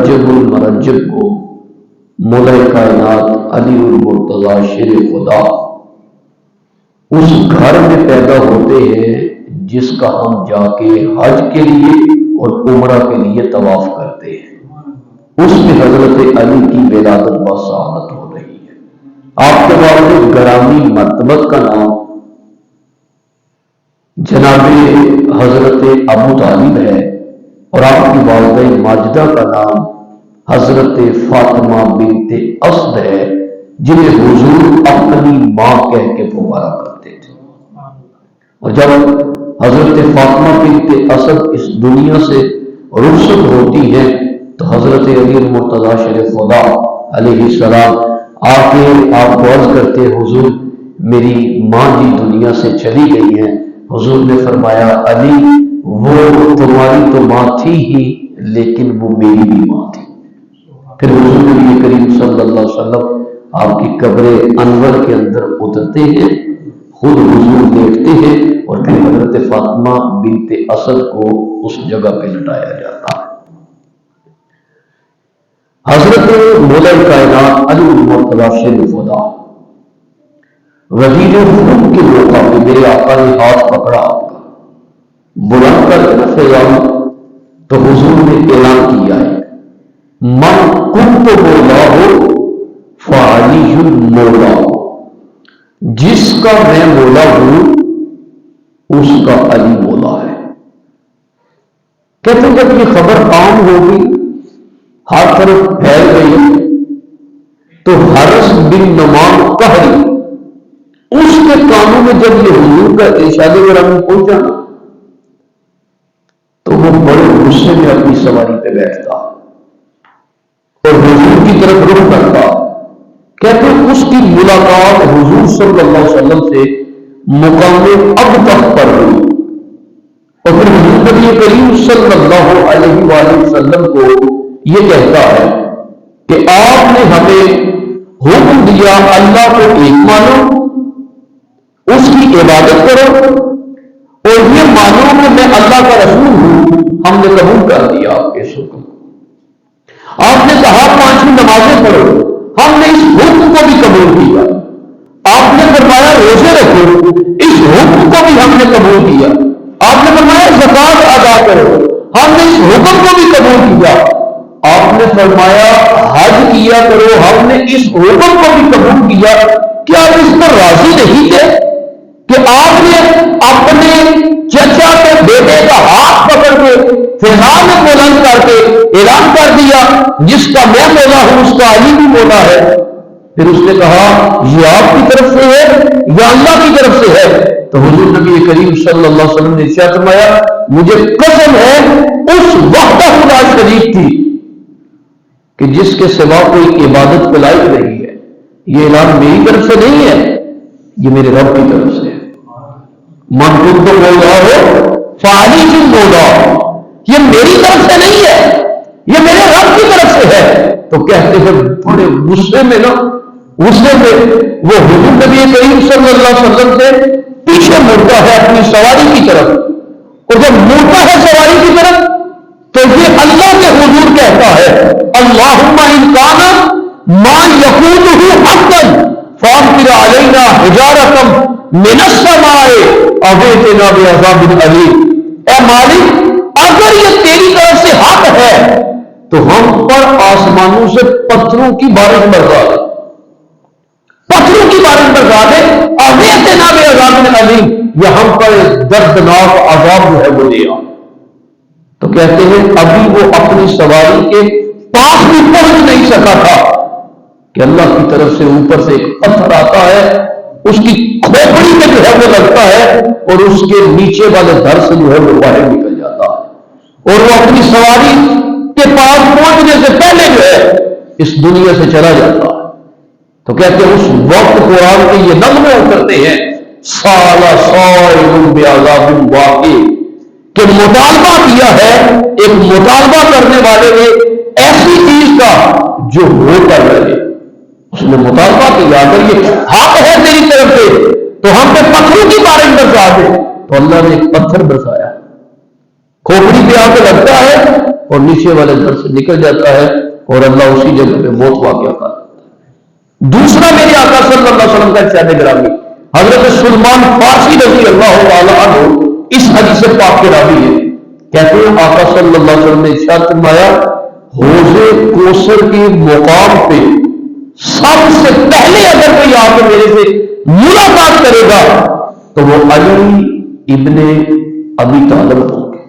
رجب المرجب کو مولا کائنات علی المرتضی شیر خدا اس گھر میں پیدا ہوتے ہیں جس کا ہم جا کے حج کے لیے اور عمرہ کے لیے طواف کرتے ہیں، اس میں حضرت علی کی ولادت بسعادت ہو رہی ہے۔ آپ کے والد گرامی مرتبت کا نام جناب حضرت ابو طالب ہے اور آپ کی والدہ ماجدہ کا نام حضرت فاطمہ بنت اسد ہے، جنہیں حضور اپنی ماں کہہ کے پکارا کرتے تھے۔ اور جب حضرت فاطمہ بنت اسد اس دنیا سے رخصت ہوتی ہے تو حضرت علی المرتضی شیر خدا علیہ السلام آ کے آپ کو عرض کرتے، حضور میری ماں جی دنیا سے چلی گئی ہیں۔ حضور نے فرمایا علی وہ تمہاری تو ماں تھی ہی لیکن وہ میری بھی ماں تھی۔ پھر حضور نبی کریم صلی اللہ علیہ وسلم آپ کی قبر انور کے اندر اترتے ہیں، خود حضور دیکھتے ہیں اور پھر حضرت فاطمہ بنت اسد کو اس جگہ پہ لٹایا جاتا ہے۔ حضرت مولا کائنات علی المرتضی شیر خدا وزیر حکم کے موقع پہ میرے آقا نے ہاتھ پکڑا آپ کا، بلند کر کے فیضان تو حضور نے اعلان کیا ہے من کنت مولا ہو فعلی مولا، جس کا میں مولا ہوں اس کا علی مولا ہے۔ کہتے ہیں جب یہ خبر عام ہو گئی، ہر طرف پھیل گئی، تو حرس بن نعمان قہری اس کے کانوں میں جب یہ حضور کا ارشاد گرامی پہنچا تو وہ بڑے غصے میں اپنی سواری پہ بیٹھتا اور حضور کی طرف رخ کرتا۔ کہتے ہیں اس کی ملاقات حضور صلی اللہ علیہ وسلم سے مقام اب تک پر ہوئی اور پھر حضور نبی کریم صلی اللہ علیہ وآلہ وسلم کو یہ کہتا ہے کہ آپ نے ہمیں حکم دیا اللہ کو ایک مانو، اس کی عبادت کرو اور یہ مانو کہ میں اللہ کا رسول ہوں۔ ہم نے قبول کر دیا آپ کے حکم۔ آپ نے کہا 5 نمازیں پڑھو، ہم نے اس حکم کو بھی قبول کیا۔ آپ نے فرمایا روزے رکھو، اس حکم کو بھی ہم نے قبول کیا۔ آپ نے فرمایا زکات ادا کرو، ہم نے اس حکم کو بھی قبول کیا۔ آپ نے فرمایا حج کیا کرو، ہم نے اس حکم کو بھی قبول کیا۔ کیا آپ اس پر راضی نہیں تھے کہ آپ نے اپنے چچا کے بیٹے کا ہاتھ پکڑ کے فضا میں بلند کر کے اعلان کر دیا جس کا میں مولا ہوں اس کا علی بھی مولا ہے؟ پھر اس نے کہا یہ آپ کی طرف سے ہے یا اللہ کی طرف سے ہے؟ تو حضور نبی کریم صلی اللہ علیہ وسلم نے ارشاد فرمایا مجھے قسم ہے اس وحدہ لا شریک کی کہ جس کے سوا کوئی عبادت کے لائق نہیں ہے، یہ اعلان میری طرف سے نہیں ہے، یہ میرے رب کی طرف سے ہے۔ من کنت مولا ہو فعلی مولا، یہ میری طرف سے نہیں ہے، یہ میرے رب کی طرف سے ہے۔ تو کہتے ہیں بڑے غصے میں غصے میں وہ حضور نبی کریم صلی اللہ علیہ وسلم سے پیچھے مڑتا ہے اپنی سواری کی طرف، اور جب مڑتا ہے سواری کی طرف تو یہ اللہ کے حضور کہتا ہے اللہم ان کان ما یقولہ حقا فامطر علینا حجارۃ من السماء او ائتنا بعذاب علیم۔ اے مالک اگر یہ تیری طرف سے حق ہے تو ہم پر آسمانوں سے پتھروں کی بارش برسا دے، پتھروں کی بارش برسا دے، او ائتنا بعذاب علیم، یا ہم پر دردناک عذاب جو ہے وہ دے آ۔ تو کہتے ہیں ابھی وہ اپنی سواری کے پاس بھی پہنچ نہیں سکا تھا کہ اللہ کی طرف سے اوپر سے ایک پتھر آتا ہے، اس کی کھوپڑی میں جو ہے وہ لگتا ہے اور اس کے نیچے والے در سے جو ہے وہ باہر نکل جاتا ہے، اور وہ اپنی سواری کے پاس پہنچنے سے پہلے جو ہے اس دنیا سے چلا جاتا ہے۔ تو کہتے ہیں اس وقت قرآن کے یہ نغمے اترتے ہیں سالہ صائب بعذاب واقع، کہ مطالبہ کیا ہے ایک مطالبہ کرنے والے نے ایسی چیز کا جو ہو کر رہے، اس نے مطالبہ کیا اگر یہ حق ہے تیری طرف سے تو ہم پہ پتھروں کی بارش برسا دے، تو اللہ نے ایک پتھر برسایا، کھوپڑی پہ آ کے لگتا ہے اور نیچے والے در سے نکل جاتا ہے اور اللہ اسی جگہ پہ موت واقع کرتا ہے۔ دوسرا میرے آقا صلی اللہ علیہ وسلم کا ارشاد گرامی حضرت سلمان فارسی رضی اللہ تعالیٰ عنہ اس حدیث پاک کے راوی ہے، کہتے ہیں آقا صلی اللہ علیہ وسلم نے ارشاد فرمایا حوض کوثر کے مقام پہ سب سے پہلے اگر کوئی آ کے میرے سے ملاقات کرے گا تو وہ علی ابن ابی طالب ہوں گے۔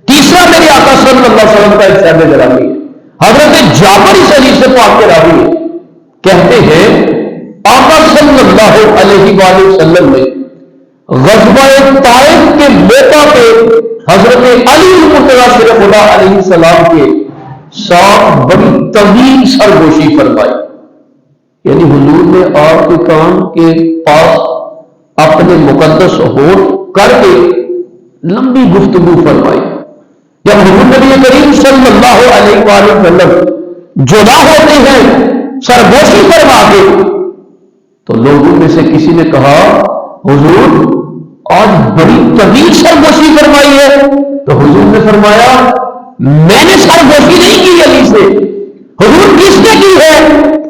تیسرا میرے آقا صلی اللہ علیہ وسلم کا ارشاد گرامی ہے، حضرت جعفر اس حدیث پاک کے راوی ہے، کہتے ہیں آقا صلی اللہ علیہ وآلہ وسلم نے غزوہ طائف کے موقع پہ حضرت علی المرتضیٰ شیر خدا علیہ السلام کے ساتھ بڑی طویل سرگوشی فرمائی، یعنی حضور نے آپ کے کان کے پاس اپنے مقدس ہونٹ کر کے لمبی گفتگو فرمائی۔ جب حضور نبی کریم صلی اللہ علیہ وآلہ وسلم جدا ہوتے ہیں سرگوشی فرما کے تو لوگوں میں سے کسی نے کہا حضور آج بڑی طویل سرگوشی فرمائی ہے، تو حضور نے فرمایا میں نے سرگوشی نہیں کی علی سے۔ حضور کس نے کی ہے؟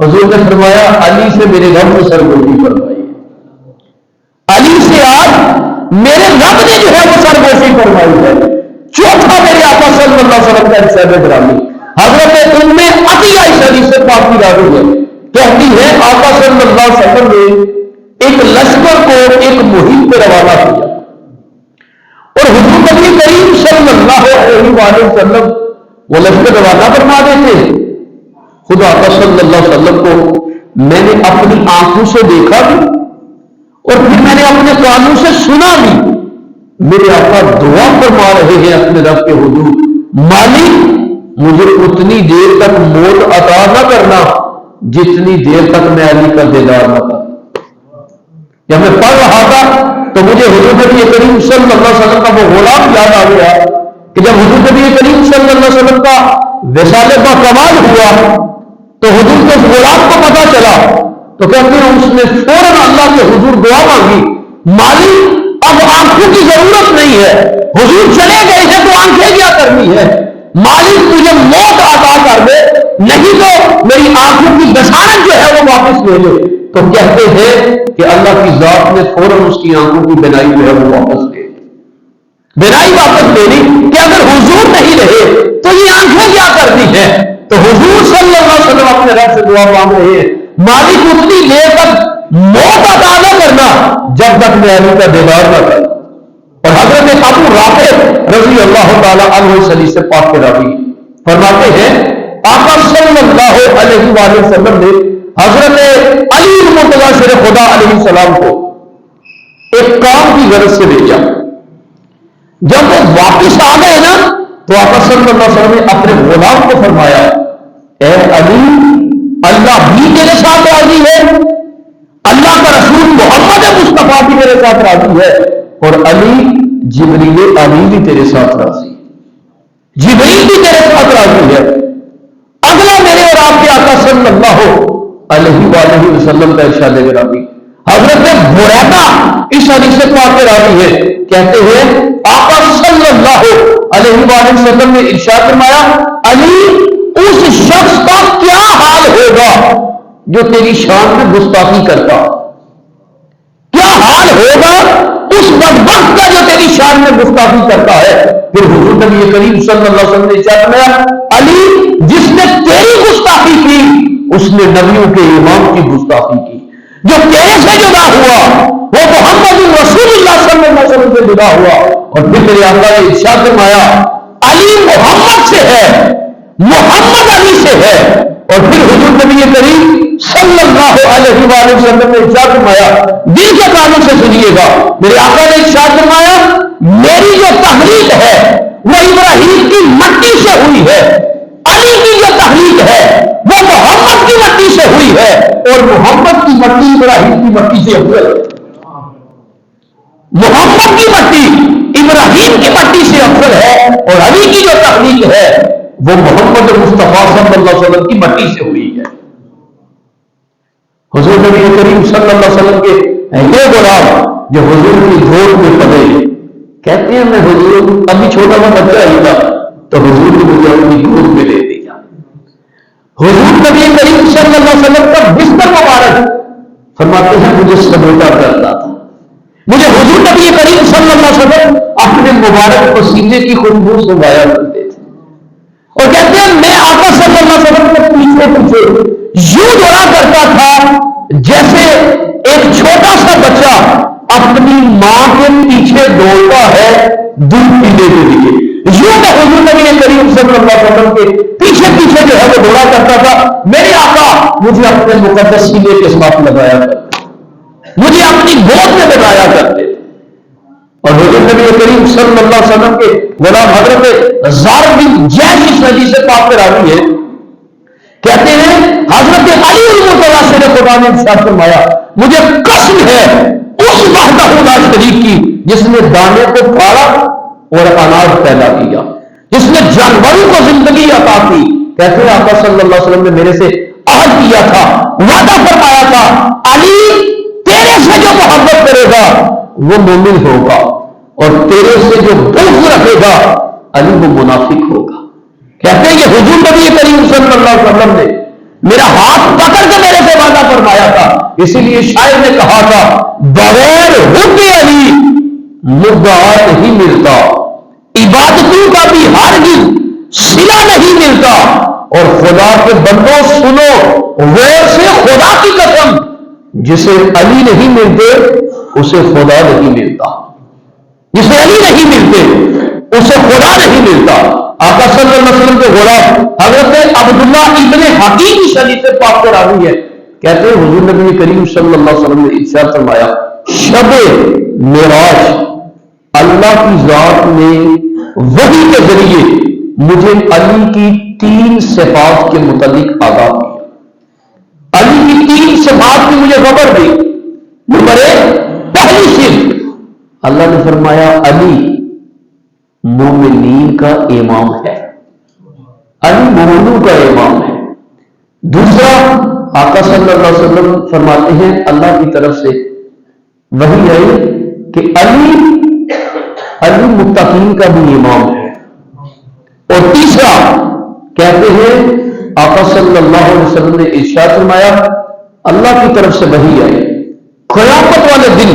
حضور نے فرمایا علی سے میرے رب نے سرگوشی فرمائی ہے، علی سے آج میرے رب نے جو ہے وہ سرگوشی فرمائی ہے۔ چوتھا میرے آقا صلی اللہ علیہ وسلم کا ارشاد گرامی حضرت ام عطیہ اس حدیث پاک کی راوی ہے، کہتی ہے آقا صلی اللہ علیہ وسلم نے ایک لشکر کو ایک مہم پہ روانہ کیا اور حضور نبی کریم صلی اللہ علیہ وآلہ وسلم وہ لشکر روانہ فرما دیتے ہیں۔ خدا آقا صلی اللہ علیہ وسلم کو میں نے اپنی آنکھوں سے دیکھا بھی اور پھر میں نے اپنے کانوں سے سنا بھی، میرے آقا دعا فرما رہے ہیں اپنے رب کے حضور مالک مجھے اتنی دیر تک موت عطا نہ کرنا جتنی دیر تک میں علی کا دیدار نہ کروں۔ جب میں پڑھ رہا تھا تو مجھے حضور نبی کریم صلی اللہ علیہ وسلم کا وہ غلام یاد آ گیا کہ جب حضور نبی کریم صلی اللہ علیہ وسلم کا وصال با کمال ہوا تو حضور کے غلام کو پتا چلا تو کہتے ہیں اس نے فوراً اللہ کے حضور دعا مانگی مالک اب آنکھوں کی ضرورت نہیں ہے، حضور چلے گئے ہیں تو آنکھیں کیا کرنی ہے، مالک مجھے موت عطا کر دے نہیں تو میری آنکھوں کی بصارت جو ہے وہ واپس لے لے۔ تو کہتے ہیں کہ اللہ کی ذات نے فوراً اس کی آنکھوں کی بینائی جو ہے وہ واپس لے لی، بینائی واپس لے لی کہ اگر حضور نہیں رہے تو یہ آنکھیں کیا کرنی ہے۔ تو حضور صلی اللہ علیہ وسلم اپنے رب سے دعا مانگ رہے ہیں مالک اتنی دیر تک موت عطا نہ کرنا جب تک میں علی کا دیدار نہ کروں۔ اور حضرت ابو رافع رضی اللہ تعالی عنہ اس حدیث پاک کے راوی فرماتے ہیں آقا صلی اللہ علیہ وآلہ وسلم نے حضرت علی المرتضیٰ شیر خدا علیہ السلام کو ایک کام کی غرض سے بھیجا، جب وہ واپس آ گئے نا تو آقا صلی اللہ علیہ وسلم نے اپنے غلام کو فرمایا اے علی اللہ بھی تیرے ساتھ راضی ہے، اللہ کا رسول محمد مصطفیٰ بھی میرے ساتھ راضی ہے اور علی جبریل امین بھی تیرے ساتھ راضی ہے، جبریل بھی تیرے ساتھ راضی ہے۔ اگلا میرے اور آپ کے آقا صلی اللہ علیہ وآلہ وسلم کا ارشاد گرامی حضرت بریدہ اس حدیث پاک کے راوی ہے، کہتے ہیں آقا صلی اللہ علیہ وآلہ وسلم نے ارشاد فرمایا علی اس شخص کا کیا حال ہوگا جو تیری شان میں گستاخی کرتا، کیا حال ہوگا اس بدبخت کا جو تیری شان میں گستاخی کرتا ہے۔ پھر حضور نبی کریم صلی اللہ علیہ وسلم نے ارشاد فرمایا علی جس نے تیری گستاخی کی اس نے نبیوں کے امام کی گستاخی کی، جو تیرے سے جدا ہوا وہ محمد رسول اللہ صلی اللہ علیہ وسلم سے جدا ہوا۔ اور پھر میرے آقا نے ارشاد فرمایا علی محمد سے ہے، محمد علی سے ہے۔ اور پھر حضور نبی کریم صلی اللہ علیہ وآلہ وسلم نے ارشاد فرمایا دل کے کانوں سے سنیے گا، میرے آقا نے ارشاد فرمایا میری جو تحریک ہے وہ ابراہیم کی مٹی سے ہوئی ہے، علی کی جو تحریک ہے وہ محمد کی مٹی سے ہوئی ہے، اور محمد کی مٹی ابراہیم کی مٹی سے افضل ہے، محمد کی مٹی ابراہیم کی مٹی سے افضل ہے، اور علی کی جو تحریک ہے وہ محمد مصطفیٰ صلی اللہ علیہ وسلم کی مٹی سے ہوئی ہے۔ حضور نبی کریم صلی اللہ علیہ وسلم کے یہ غلام جو حضور کی گود میں پڑے کہتے ہیں میں حضور ابھی چھوٹا سا بچہ ہی تھا تو حضور نے مجھے اپنی گود میں لے لیا. حضور نبی کریم صلی اللہ علیہ وسلم کا بستر مبارک فرماتے ہیں مجھے سمیٹا کرتا تھا. مجھے حضور نبی کریم صلی اللہ علیہ وسلم اپنے مبارک پسینے کی خوشبو سے وایا کرتے تھے اور کہتے ہیں میں آقا صلی اللہ علیہ وسلم کے پیچھے پیچھے یوں دوڑا کرتا تھا جیسے ایک چھوٹا سا بچہ اپنی ماں کے پیچھے دوڑتا ہے دودھ پینے کے لیے. یوں میں حضور نبی کریم صلی اللہ علیہ وسلم کے پیچھے پیچھے جو ہے وہ دوڑا کرتا تھا. میرے آقا مجھے اپنے مقدس سینے کے ساتھ لگایا کرتے, مجھے اپنی گود میں لگایا کرتے. اور حضور نبی کریم صلی اللہ علیہ وسلم کے غلام حضرت زار بن جیش اس حدیث سے پاک پر آئی ہے, کہتے ہیں حضرت علی المرتضی سے خدا نے ارشاد فرمایا مجھے قسم ہے اس وحدہ لا شریک کی جس نے دانے کو پھاڑا اور اناج پیدا کیا, جس نے جانوروں کو زندگی عطا کی. کہتے ہیں آقا صلی اللہ علیہ وسلم نے میرے سے عہد کیا تھا, وعدہ فرمایا تھا, علی تیرے سے جو محبت کرے گا وہ مومن ہوگا اور تیرے سے جو بغض رکھے گا علی وہ منافق ہوگا. کہتے ہیں کہ حضور نبی کریم صلی اللہ علیہ وسلم نے میرا ہاتھ پکڑ کے میرے سے وعدہ فرمایا تھا. اسی لیے شاعر نے کہا تھا بغیر حب علی مدعا نہیں ملتا, عبادتوں کا بھی ہرگز صلہ نہیں ملتا, اور خدا کے بندوں سنو ویسے خدا کی قسم جسے علی نہیں ملتے اسے خدا نہیں ملتا, جسے علی نہیں ملتے اسے خدا نہیں ملتا. آقا صلی اللہ علیہ وسلم کے غلام حضرت عبداللہ ابن حکیم کی حدیث سے پاک پر آئی ہے, کہتے ہیں حضور نبی کریم صلی اللہ علیہ وسلم نے ارشاد فرمایا شب معراج اللہ کی ذات نے وحی کے ذریعے مجھے علی کی 3 صفات کے متعلق آگاہ کیا. علی کی 3 صفات کی مجھے خبر دی. نمبر 1 پہلی صفت اللہ نے فرمایا علی مومنین کا امام ہے, علی مومنوں کا امام ہے. دوسرا آقا صلی اللہ علیہ وسلم فرماتے ہیں اللہ کی طرف سے وحی آئی کہ علی متقین کا بھی امام ہے. اور تیسرا کہتے ہیں آقا صلی اللہ علیہ وسلم نے ارشاد فرمایا اللہ کی طرف سے وحی آئی قیامت والے دن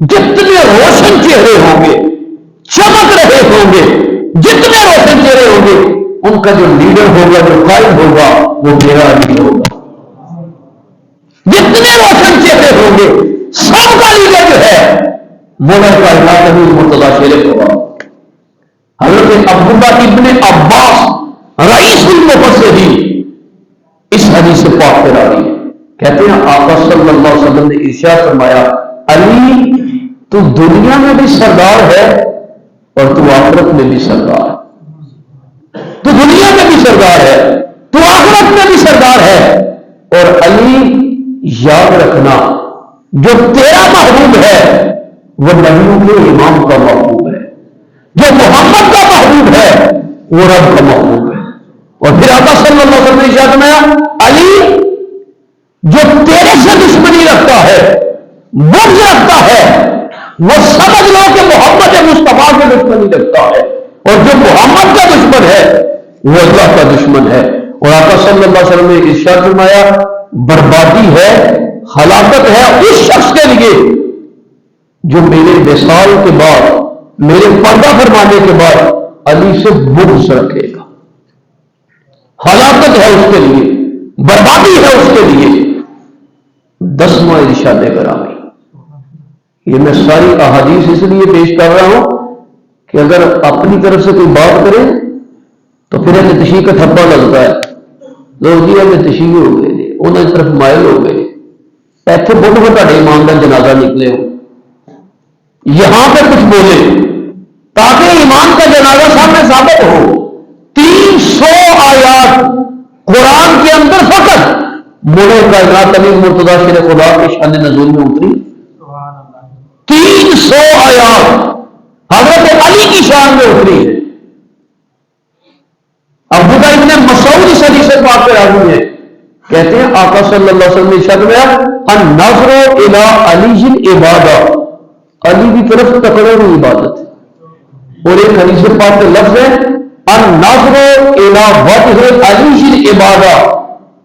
جتنے روشن چہرے ہوں گے, چمک رہے ہوں گے, جتنے روشن چہرے ہوں گے ان کا جو لیڈر ہوگا, جو قائد ہوگا وہ میرا علی ہوگا. جتنے روشن چہرے ہوں گے سب کا لیڈر جو ہے مولا کائنات نبی مرتضی شریف ہوگا. حضرت عبداللہ ابن عباس رئیس المفسرین اس حدیث سے پاک پر آ رہی ہے, کہتے ہیں آقا صلی اللہ علیہ وسلم نے ارشاد فرمایا علی تو دنیا میں بھی سردار ہے اور تو آخرت میں بھی سردار ہے. تو دنیا میں بھی سردار ہے, تو آخرت میں بھی سردار ہے. اور علی یاد رکھنا جو تیرا محبوب ہے وہ نبیوں کے امام کا محبوب ہے, جو محمد کا محبوب ہے وہ رب کا محبوب ہے. اور پھر آقا صلی اللہ علیہ وسلم نے ارشاد فرمایا علی جو تیرے سے دشمنی رکھتا ہے, بغض رکھتا ہے, وہ سمجھ لو کہ محمد مصطفیٰ سے دشمنی رکھتا ہے, اور جو محمد کا دشمن ہے وہ اللہ کا دشمن ہے. اور آقا صلی اللہ علیہ وسلم نے ارشاد فرمایا بربادی ہے, ہلاکت ہے اس شخص کے لیے جو میرے وصال کے بعد, میرے پردہ فرمانے کے بعد علی سے بغض رکھے گا. ہلاکت ہے اس کے لیے, بربادی ہے اس کے لیے. 10واں ارشاد گرامی. یہ میں ساری احادیث اس لیے پیش کر رہا ہوں کہ اگر اپنی طرف سے کوئی بات کرے تو پھر ہمیں تشیح کا تھپا لگتا ہے, لوگ جی ہمیں تشیح ہو گئے, انہیں طرف مائل ہو گئے, ایتھے بہت بڑا ایمان کا جنازہ نکلے ہو, یہاں پہ کچھ بولے تاکہ ایمان کا جنازہ سامنے ثابت ہو. 300 آیات قرآن کے اندر فقط مولا کائنات نبی مرتضی شریف خدا کے شان نزول میں اتری. 300 آیات حضرت علی کی شان میں اتری ہے. عبداللہ ابن مسعود اس حدیث سے پاک پر آئی ہے, کہتے ہیں آقا صلی اللہ علیہ وسلم نے ارشاد فرمایا النظر الی علی عبادہ, علی کی طرف تکڑے ہوئی عبادت ہے. اور ایک حدیث پاک کے لفظ ہے النظر الی وجہ علی العبادہ،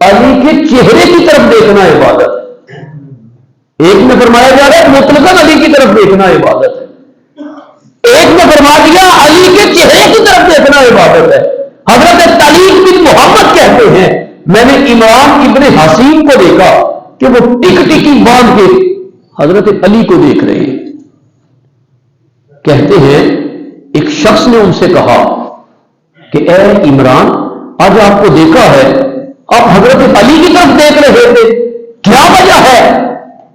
علی کے چہرے کی طرف دیکھنا عبادت ہے۔ ایک میں فرمایا جا رہا ہے مطلقاً علی کی طرف دیکھنا عبادت ہے، ایک میں فرما دیا علی کے چہرے کی طرف دیکھنا عبادت ہے۔ حضرت طلیق بن محمد کہتے ہیں میں نے امام ابن حسین کو دیکھا کہ وہ ٹک ٹکی باندھ کے حضرت علی کو دیکھ رہے ہیں۔ کہتے ہیں ایک شخص نے ان سے کہا کہ اے عمران، آج آپ کو دیکھا ہے آپ حضرت علی کی طرف دیکھ رہے تھے، کیا وجہ ہے؟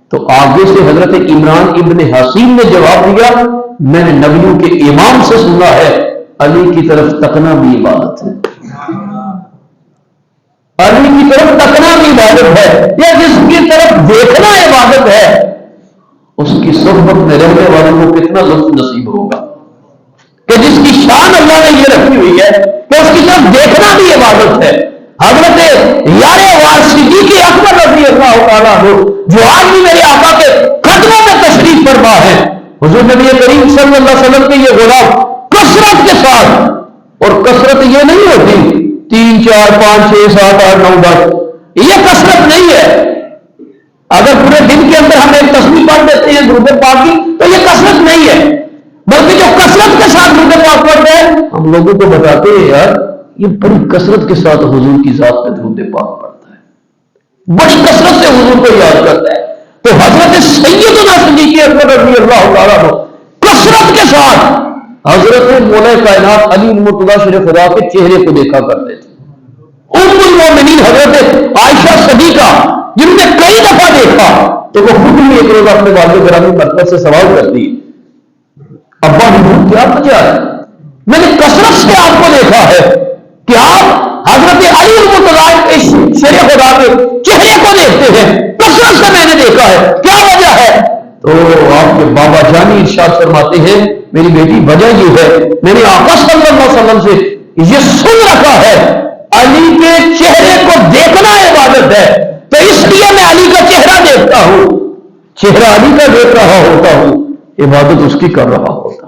تو آگے سے حضرت عمران ابن حسین نے جواب دیا میں نے نبیوں کے امام سے سنا ہے علی کی طرف تکنا بھی عبادت ہے، علی کی طرف تکنا بھی عبادت ہے، یا جس کی طرف دیکھنا عبادت ہے اس کی صحبت میں رہنے والوں کو کتنا لطف نصیب ہوگا کہ جس کی شان اللہ نے یہ رکھی ہوئی ہے کہ اس کی طرف دیکھنا بھی عبادت ہے۔ حضرت یار صدیق اکبر رضی اللہ تعالیٰ عنہ جو آج بھی میرے آقا کے قدموں میں تشریف فرما ہے، حضور نبی کریم صلی اللہ علیہ وسلم کے یہ غلام کثرت کے ساتھ، اور کثرت یہ نہیں ہوتی 3 4 5 6 7 8 9 10، یہ کثرت نہیں ہے۔ اگر پورے دن کے اندر ہم ایک تسبیح پڑھ دیتے ہیں درود پاک کی تو یہ کثرت نہیں ہے، بلکہ جو کثرت کے ساتھ درود پاک پڑھتے ہیں ہم لوگوں کو بتاتے ہیں یار یہ بڑی کثرت کے ساتھ حضور کی ذات پہ درود پاک پڑھتا ہے، بڑی کثرت سے حضور کو یاد کرتا ہے۔ تو حضرت سیدنا صدیق اکبر رضی اللہ تعالیٰ عنہ کثرت کے ساتھ حضرت مولا کائنات علی المرتضیٰ شریف خدا کے چہرے کو دیکھا کرتے تھے۔ ام المومنین حضرت عائشہ صدیقہ جن نے کئی دفعہ دیکھا تو وہ خود بھی ایک روز اپنے والد گرامی مرتبہ سے سوال کرتی ابا حضور کیا وجہ ہے؟ میں نے کثرت سے آپ کو دیکھا ہے کہ آپ حضرت علی المرتضیٰ شیر خدا کے چہرے کو دیکھتے ہیں، کثرت سے میں نے دیکھا ہے، کیا وجہ ہے؟ تو آپ کے بابا جانی ارشاد فرماتے ہیں میری بیٹی وجہ یہ ہے میں نے آقا صلی اللہ علیہ وسلم سے یہ سن رکھا ہے علی کے چہرے کو دیکھنا عبادت ہے، تو اس لیے میں علی کا چہرہ دیکھتا ہوں، چہرہ علی کا دیکھ رہا ہوتا ہوں، عبادت اس کی کر رہا ہوتا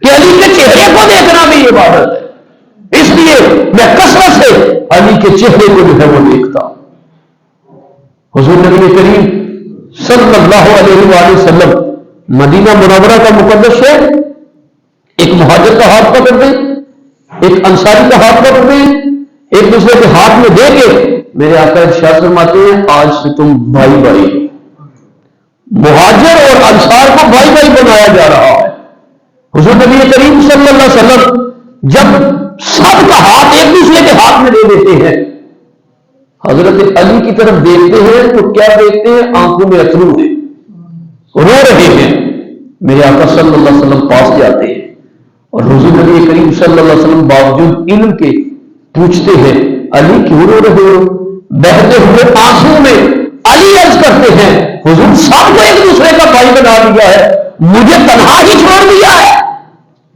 کہ علی کے چہرے کو دیکھنا بھی عبادت ہے، اس لیے میں کثرت سے علی کے چہرے کو جو ہے وہ دیکھتا ہوں۔ حضور نبی کریم صلی اللہ علیہ وآلہ وسلم مدینہ منورہ کا مقدس ہے، ایک مہاجر کا ہاتھ پکڑ دیں، ایک انصاری کا ہاتھ پکڑ دیں، ایک دوسرے کے ہاتھ میں دے کے میرے آقا ارشاد فرماتے ہیں آج سے تم بھائی بھائی، مہاجر اور انصار کو بھائی بھائی بنایا جا رہا ہے۔ حضور نبی کریم صلی اللہ علیہ وسلم جب سب کا ہاتھ ایک دوسرے کے ہاتھ میں دے دیتے ہیں، حضرت علی کی طرف دیکھتے ہیں تو کیا دیکھتے ہیں؟ آنکھوں میں اترو ہے، رو رہے ہیں۔ میرے آقا صلی اللہ علیہ وسلم پاس جاتے ہیں اور حضور نبی کریم صلی اللہ علیہ وسلم باوجود علم کے پوچھتے ہیں علی کیوں رو رہے ہو؟ بہتے ہوئے آنسو میں علی عرض کرتے ہیں حضور سب کو ایک دوسرے کا بھائی بنا دیا ہے، مجھے تنہا ہی چھوڑ دیا ہے۔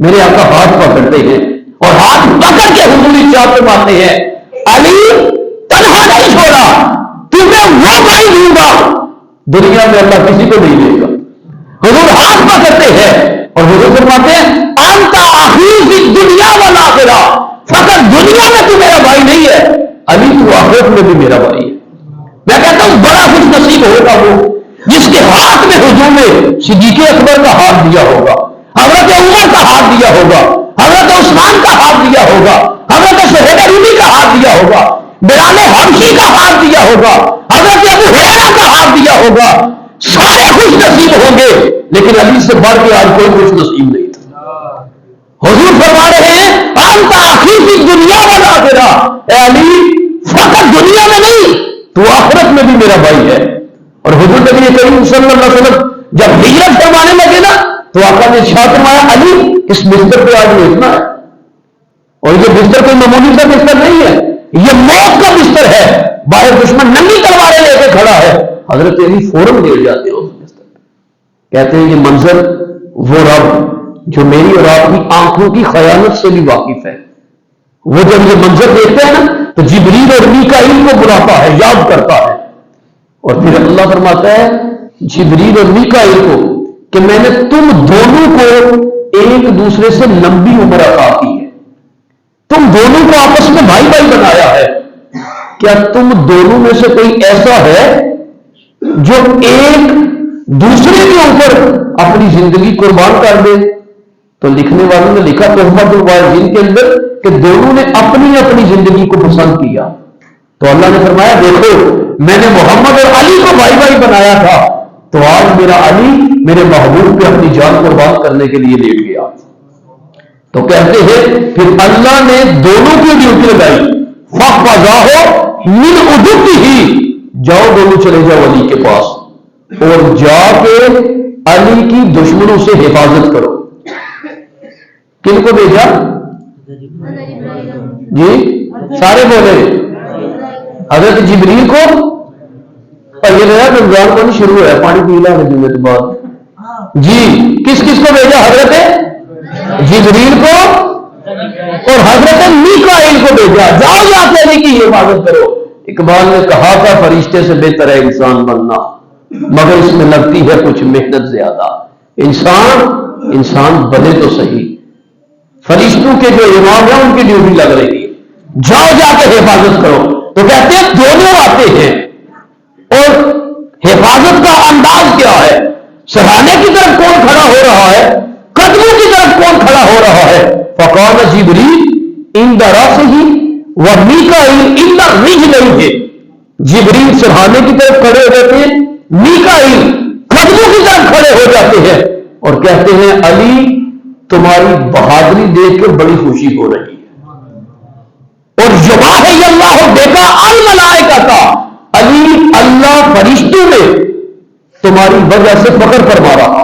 میرے آقا ہاتھ پکڑتے ہیں اور ہاتھ پکڑ کے حضور ارشاد فرماتے ہیں علی تنہا نہیں چھوڑا، تمہیں وہ بھائی دوں گا دنیا میں اللہ کسی کو نہیں دے گا۔ حضور ہاتھ پکڑتے ہیں اور حضور فرماتے ہیں انت اخی فی الدنیا والآخرہ، فقط دنیا میں تو میرا بھائی نہیں ہے، علی تو آخرت میں بھی میرا بھائی ہے۔ میں کہتا ہوں بڑا خوش نصیب ہوگا وہ جس کے ہاتھ میں حضور نے صدیق اکبر کا ہاتھ دیا ہوگا، حضرت عمر کا ہاتھ دیا ہوگا، حضرت عثمان کا ہاتھ دیا ہوگا، حضرت سہیل رومی کا ہاتھ دیا ہوگا، بلال حبشی کا ہاتھ دیا ہوگا، حضرت ابو ہریرہ کا ہاتھ دیا ہوگا، سارے خوش نصیب ہوں گے، لیکن علی سے بڑھ کے آج کوئی خوش نصیب نہیں تھا۔ حضور فرما رہے ہیں انت اخی فی الدنیا والآخرہ، اے علی فقط دنیا میں نہیں تو آخرت میں بھی میرا بھائی ہے۔ اور حضور نبی کریم صلی اللہ علیہ وسلم جب ہجرت فرمانے لگے نا تو آقا نے ارشاد فرمایا علی اس بستر پہ آج لیٹنا ہے، اور یہ بستر کوئی معمولی سا بستر نہیں ہے، یہ موت کا بستر ہے، باہر دشمن ننگی تلواریں لے کے کھڑا ہے، حضرت علی فوراً لیٹ جاتے ہو اس بستر پہ۔ کہتے ہیں یہ منظر وہ رب جو میری اور آپ کی آنکھوں کی خیانت سے بھی واقف ہے، وہ جب یہ منظر دیکھتے ہیں نا تو جبریل اور میکائیل کو بلاتا ہے، یاد کرتا ہے، اور پھر اللہ فرماتا ہے جبریل اور میکائیل کو کہ میں نے تم دونوں کو ایک دوسرے سے لمبی عمر عطا کی ہے، تم دونوں کو آپس میں بھائی بھائی بنایا ہے، کیا تم دونوں میں سے کوئی ایسا ہے جو ایک دوسرے کے اوپر اپنی زندگی قربان کر دے؟ تو لکھنے والوں نے لکھا تحفۃ الوالدین کے اندر کہ دونوں نے اپنی اپنی زندگی کو پسند کیا، تو اللہ نے فرمایا دیکھو میں نے محمد اور علی کو بھائی بھائی بنایا تھا، تو آج میرا علی میرے محبوب پہ اپنی جان قربان کرنے کے لیے لیٹ گیا۔ تو کہتے ہیں پھر اللہ نے دونوں کی ڈیوٹی لگائی، فَقْفَضَاهُ مِنْ عُدُوِّهِ، جاؤ دونوں چلے جاؤ علی کے پاس اور جا کے علی کی دشمنوں سے حفاظت کرو۔ کن کو بھیجا؟ جی سارے بولے حضرت جبریل کو، اور یہ نیا رمضان کو نہیں شروع ہے، پانی پی لا جمعے کے بعد۔ جی کس کس کو بھیجا؟ حضرت جبریل کو اور حضرت میکائیل کو بھیجا، جاؤ جا کے علی کی حفاظت کرو۔ اقبال نے کہا تھا فرشتے سے بہتر ہے انسان بننا، مگر اس میں لگتی ہے کچھ محنت زیادہ۔ انسان بنے تو صحیح، فرشتوں کے جو امام ہیں ان کی ڈیوٹی لگ رہی ہے، جاؤ جا کے حفاظت کرو۔ تو کہتے ہیں دونوں آتے ہیں اور حفاظت کا انداز کیا ہے؟ سراہنے کی طرف کون کھڑا ہو رہا ہے، قدموں کی طرف کون کھڑا ہو رہا ہے؟ فقال جبریل عند راسہ ومیکائیل عند رجلہ، جبریل سرہانے کی طرف کھڑے ہو جاتے ہیں، میکائیل قدموں کی طرف کھڑے ہو جاتے ہیں اور کہتے ہیں علی تمہاری بہادری دیکھ کر بڑی خوشی ہو رہی ہے، اور یباہی اللہ دیکھا الملائکہ کا، علی اللہ فرشتوں میں تمہاری وجہ سے فخر فرما رہا،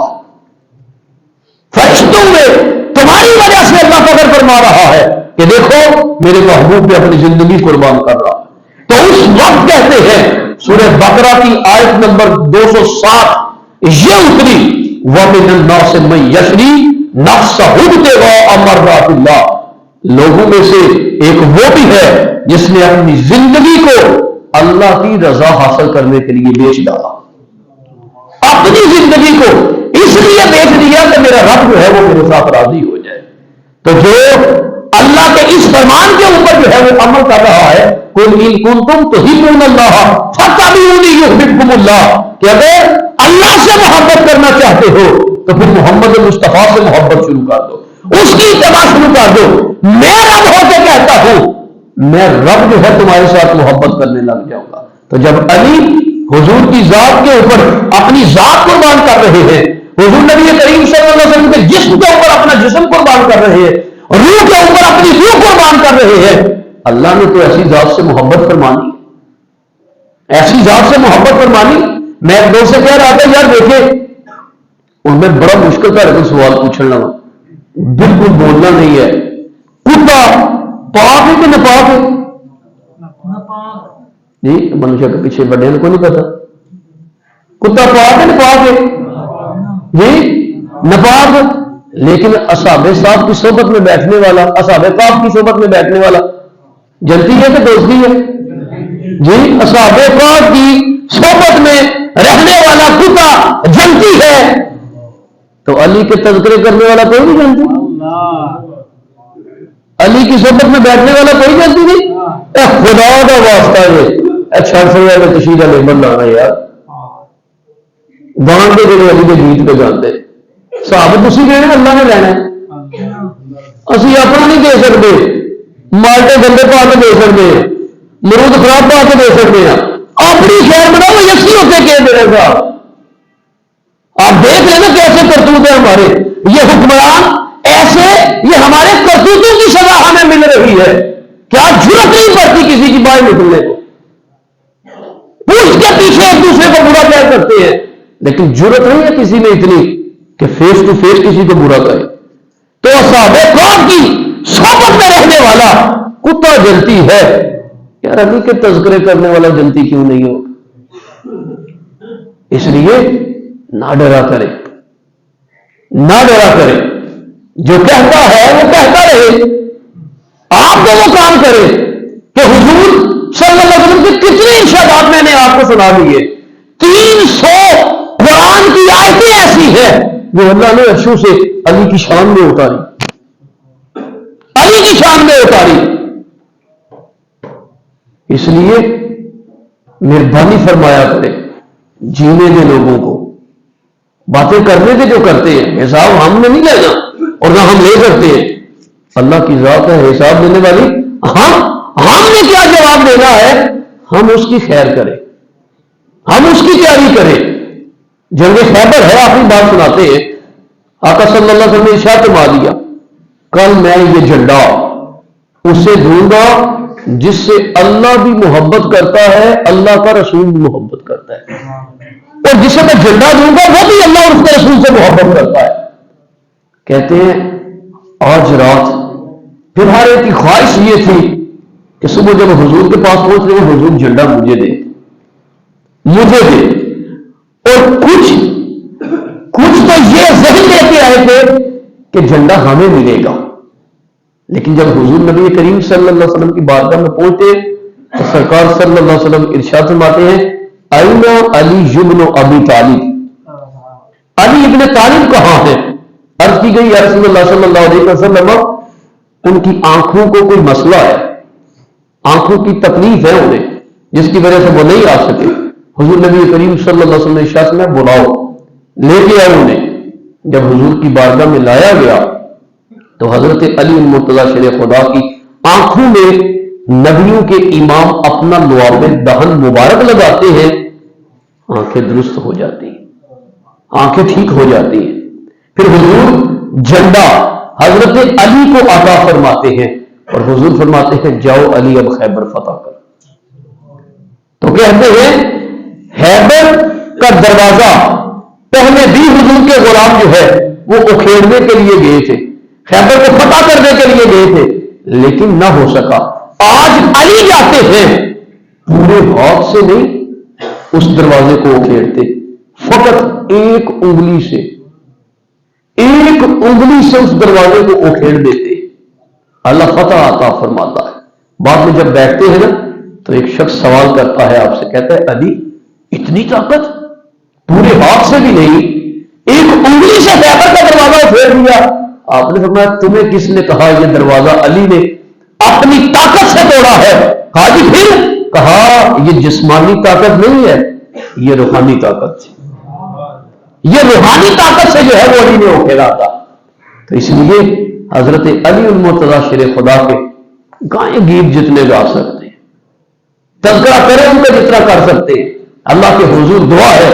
فرشتوں میں تمہاری وجہ سے اللہ فخر فرما رہا ہے کہ دیکھو میرے محبوب پہ اپنی زندگی قربان کر رہا۔ تو اس وقت کہتے ہیں سورہ بقرہ کی آیت نمبر 260 یہ اتری، وَمِنَ النَّاسِ مَن يَشْرِي نَفْسَهُ ابْتِغَاءَ مَرْضَاتِ اللَّهِ، لوگوں میں سے ایک وہ بھی ہے جس نے اپنی زندگی کو اللہ کی رضا حاصل کرنے کے لیے بیچ ڈالا، اپنی زندگی کو اس لیے بیچ دیا کہ میرا رب جو ہے وہ میرے ساتھ راضی ہو جائے۔ تو جو اللہ کے اس فرمان کے اوپر جو ہے وہ عمل کر رہا ہے، قُلْ إِن كُنتُمْ تُحِبُّونَ اللَّهَ فَاتَّبِعُونِي يُحْبِبْكُمُ اللَّهُ، کہ اگر اللہ سے محبت کرنا چاہتے ہو تو پھر محمد مصطفیٰ سے محبت شروع کر دو، اس کی اتباع شروع کر دو۔ میں رب ہو کے کہتا ہوں میں رب جو ہے تمہارے ساتھ محبت کرنے لگ جاؤں گا۔ تو جب علی حضور کی ذات کے اوپر اپنی ذات قربان کر رہے ہیں، حضور نبی کریم صلی اللہ علیہ وسلم کے جسم کے اوپر اپنا جسم قربان کر رہے ہیں، روح کے اوپر اپنی روح قربان کر رہے ہیں، اللہ نے تو ایسی ذات سے محبت فرمانی، ایسی ذات سے محبت فرمانی۔ میں ایک دوست سے کہہ رہا تھا یار دیکھے ان میں بڑا مشکل کا سوال پوچھنے لگا، بالکل بولنا نہیں ہے، کتا پاک ہے کہ ناپاک ہے؟ جی منشا کے پیچھے بڑے کو نہیں پتا، کتا پاک ہے ناپاک ہے؟ جی ناپاک، لیکن اصحاب صاحب کی صحبت میں بیٹھنے والا، اصحاب کہف کی صحبت میں بیٹھنے والا جنتی ہے کہ دوستی ہے؟ جی اصحاب کہف کی صحبت میں رہنے والا کتا جنتی ہے، تو علی کے تذکرے کرنے والا کوئی نہیں جنتی؟ علی کی صحبت میں بیٹھنے والا کوئی جنتی نہیں؟ اے خدا کا واسطہ ہے چھڑ سویا میں تشہیر علی بن لانا یار، بان کے جڑے علی کے گیت پہ جانتے صحابہ تسی کہنا اللہ نے لینا ہے، اسی اپنا نہیں دے سکتے، مالٹے گندے پا کے دے سکتے ہیں، مرود خراب پا کے دے سکتے ہیں، اپنی خیر بناؤ یسی ہوتے کہ میرے صاحب آپ دیکھ لینا کیسے کرتوت ہے ہمارے، یہ حکمران ایسے، یہ ہمارے کرتوتوں کی سزا ہمیں مل رہی ہے، کیا جرت نہیں پڑتی کسی کی بائیں نکلنے کو، پوچھ کے پیچھے ایک دوسرے کو برا کہہ کرتے ہیں، لیکن جرت نہیں ہے کسی میں اتنی کہ فیس ٹو فیس کسی کو برا کرے۔ تو اصحاب کہف کی صحبت میں رہنے والا کتا جنتی ہے، یار علی کے تذکرے کرنے والا جنتی کیوں نہیں ہو؟ اس لیے نہ ڈرا کرے، نہ ڈرا کرے، جو کہتا ہے وہ کہتا رہے، آپ کو وہ کام کرے کہ حضور صلی اللہ علیہ وسلم کے کتنے ارشادات میں نے آپ کو سنا دیے، 300 قرآن کی آیتیں ایسی ہیں جو اللہ نے عرشوں سے علی کی شان میں اتاری، علی کی شان میں اتاری. اس لیے مہربانی فرمایا کرے، جینے دے لوگوں کو، باتیں کرنے دے جو کرتے ہیں، حساب ہم نے نہیں لینا اور نہ ہم لے سکتے ہیں. اللہ کی ذات ہے حساب دینے والی. ہم نے کیا جواب دینا ہے؟ ہم اس کی خیر کریں، ہم اس کی تیاری کریں. جنگ خیبر ہے، آخری بات سناتے ہیں. آقا صلی اللہ علیہ وسلم نے ارشاد فرما دیا، کل میں یہ جھنڈا اسے دوں گا جس سے اللہ بھی محبت کرتا ہے، اللہ کا رسول بھی محبت کرتا ہے، اور جسے میں جھنڈا دوں گا وہ بھی اللہ اور اس کے رسول سے محبت کرتا ہے. کہتے ہیں آج رات پھر ہر ایک کی خواہش یہ تھی کہ صبح جب حضور کے پاس پہنچ رہے ہیں، حضور جھنڈا مجھے دے. اور کچھ تو یہ ذہن لے کے آئے تھے کہ جھنڈا ہمیں ملے گا. لیکن جب حضور نبی کریم صلی اللہ علیہ وسلم کی بارگاہ میں پہنچے تو سرکار صلی اللہ علیہ وسلم ارشاد فرماتے ہیں، اینا علی ابن ابی طالب، علی ابن طالب کہاں ہے؟ عرض کی گئی یا رسول اللہ صلی اللہ علیہ وسلم ان کی آنکھوں کو کوئی مسئلہ ہے، آنکھوں کی تکلیف ہے انہیں، جس کی وجہ سے وہ نہیں آ سکے. حضور نبی کریم صلی اللہ علیہ وسلم نے ارشاد میں بلاؤ، لے کے آئے انہیں. جب حضور کی بارگاہ میں لایا گیا تو حضرت علی المرتضیٰ شیر خدا کی آنکھوں میں نبیوں کے امام اپنا لعاب دہن مبارک لگاتے ہیں، آنکھیں درست ہو جاتی ہیں، آنکھیں ٹھیک ہو جاتی ہیں. پھر حضور جھنڈا حضرت علی کو عطا فرماتے ہیں اور حضور فرماتے ہیں جاؤ علی اب خیبر فتح کر. تو کہتے ہیں خیبر کا دروازہ پہلے بھی حضور کے غلام جو ہے وہ اکھیڑنے کے لیے گئے تھے، خیبر کو فتح کرنے کے لیے گئے تھے، لیکن نہ ہو سکا. آج علی جاتے ہیں، پورے ہاتھ سے نہیں اس دروازے کو اکھیڑتے، فقط ایک انگلی سے اس دروازے کو اکھیڑ دیتے. اللہ فتح عطا فرماتا ہے. بعد میں جب بیٹھتے ہیں نا تو ایک شخص سوال کرتا ہے آپ سے، کہتا ہے علی اتنی طاقت، پورے ہاتھ سے بھی نہیں، ایک انگلی سے خیبر کا دروازہ اکھیڑ دیا. آپ نے فرمایا تمہیں کس نے کہا یہ دروازہ علی نے اپنی طاقت سے توڑا ہے؟ کہا جی پھر؟ کہا یہ جسمانی طاقت نہیں ہے، یہ روحانی طاقت ہے، یہ روحانی طاقت سے جو ہے وہ علی نے اکھیڑا تھا. تو اس لیے حضرت علی المرتضیٰ شیر خدا کے گائیں گیت جتنے گا سکتے ہیں، تذکرہ کریں ان کا جتنا کر سکتے ہیں. اللہ کے حضور دعا ہے